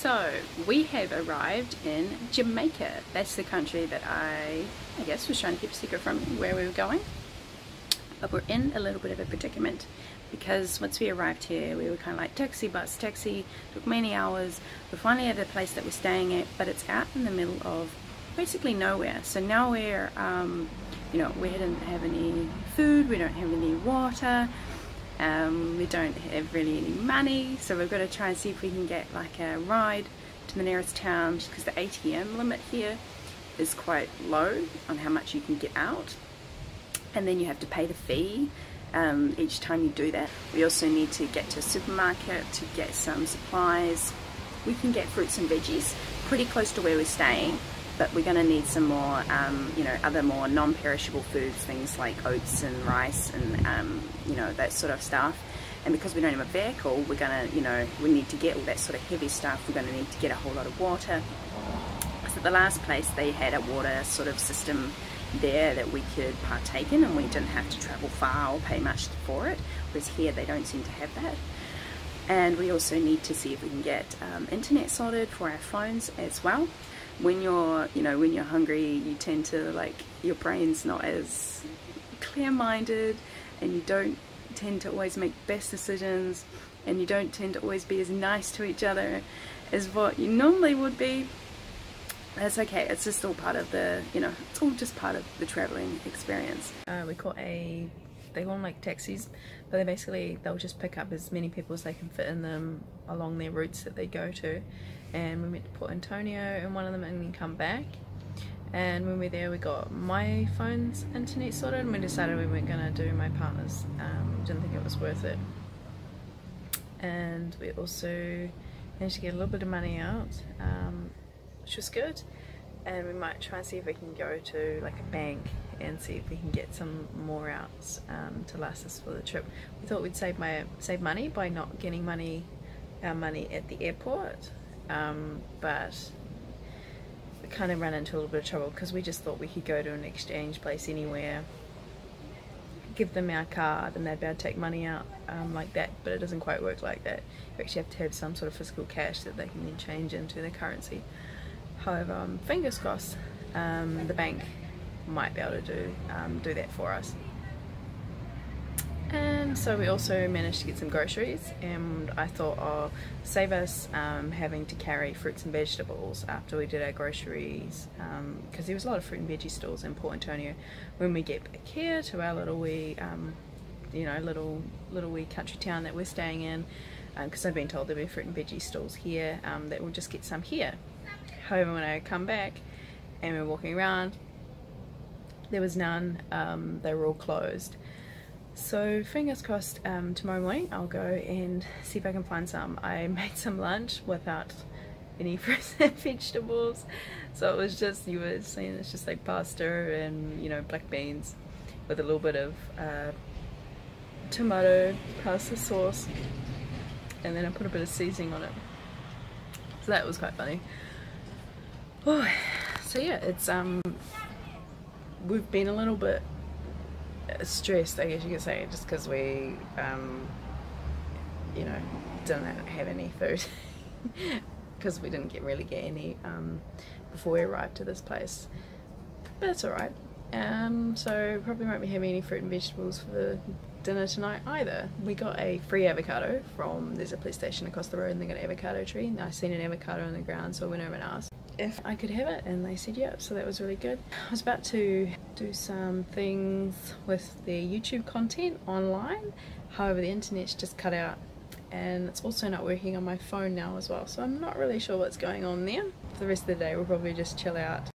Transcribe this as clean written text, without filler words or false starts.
So we have arrived in Jamaica. That's the country that I guess was trying to keep a secret from where we were going. But we're in a little bit of a predicament because once we arrived here we were kind of like taxi, bus, taxi, took many hours. We're finally at a place that we're staying at, but it's out in the middle of basically nowhere. So now we're, you know, we didn't have any food, we don't have any water. We don't have really any money, so we've got to try and see if we can get like a ride to the nearest town, just because the ATM limit here is quite low on how much you can get out, and then you have to pay the fee each time you do that. We also need to get to a supermarket to get some supplies. We can get fruits and veggies pretty close to where we're staying, but we're going to need some more, you know, other more non-perishable foods, things like oats and rice and, you know, that sort of stuff. And because we don't have a vehicle, we're going to, you know, we need to get all that sort of heavy stuff. We're going to need to get a whole lot of water. So at the last place, they had a water sort of system there that we could partake in, and we didn't have to travel far or pay much for it, whereas here they don't seem to have that. And we also need to see if we can get internet sorted for our phones as well. When you're, you know, when you're hungry, you tend to, like, your brain's not as clear-minded, and you don't tend to always make best decisions, and you don't tend to always be as nice to each other as what you normally would be. That's okay, it's just all part of the, you know, it's all just part of the traveling experience. They call them like taxis, but they basically, they'll just pick up as many people as they can fit in them along their routes that they go to. And we went to Port Antonio in one of them and then come back. And when we were there, we got my phone's internet sorted, and we decided we weren't going to do my partner's. Didn't think it was worth it. And we also managed to get a little bit of money out, which was good. And we might try and see if we can go to like a bank and see if we can get some more out to last us for the trip. We thought we'd save money by not getting our money at the airport, but we kind of ran into a little bit of trouble because we just thought we could go to an exchange place anywhere, give them our card, and they'd be able to take money out like that, but it doesn't quite work like that. You actually have to have some sort of physical cash that they can then change into the currency. However, fingers crossed, the bank might be able to do that for us. And so we also managed to get some groceries, and I thought I'll save us having to carry fruits and vegetables after we did our groceries, because there was a lot of fruit and veggie stores in Port Antonio. When we get back here to our little wee, you know, little wee country town that we're staying in, because I've been told there'll be fruit and veggie stalls here, that we'll just get some here. However, when I come back and we're walking around, there was none. They were all closed. So fingers crossed, tomorrow morning I'll go and see if I can find some. I made some lunch without any fruits and vegetables, so it was just, you were seeing, it's just like pasta and, you know, black beans with a little bit of tomato pasta sauce, and then I put a bit of seasoning on it. So that was quite funny. Oh, so yeah, it's we've been a little bit stressed, I guess you could say, just because we you know, didn't have any food because we didn't really get any before we arrived to this place, but it's alright. So probably won't be having any fruit and vegetables for dinner tonight either. We got a free avocado from, there's a police station across the road and they got an avocado tree, and I seen an avocado on the ground, so I went over and asked if I could have it, and they said yeah, so that was really good. I was about to do some things with their YouTube content online, however the internet's just cut out, and it's also not working on my phone now as well, so I'm not really sure what's going on there. For the rest of the day we'll probably just chill out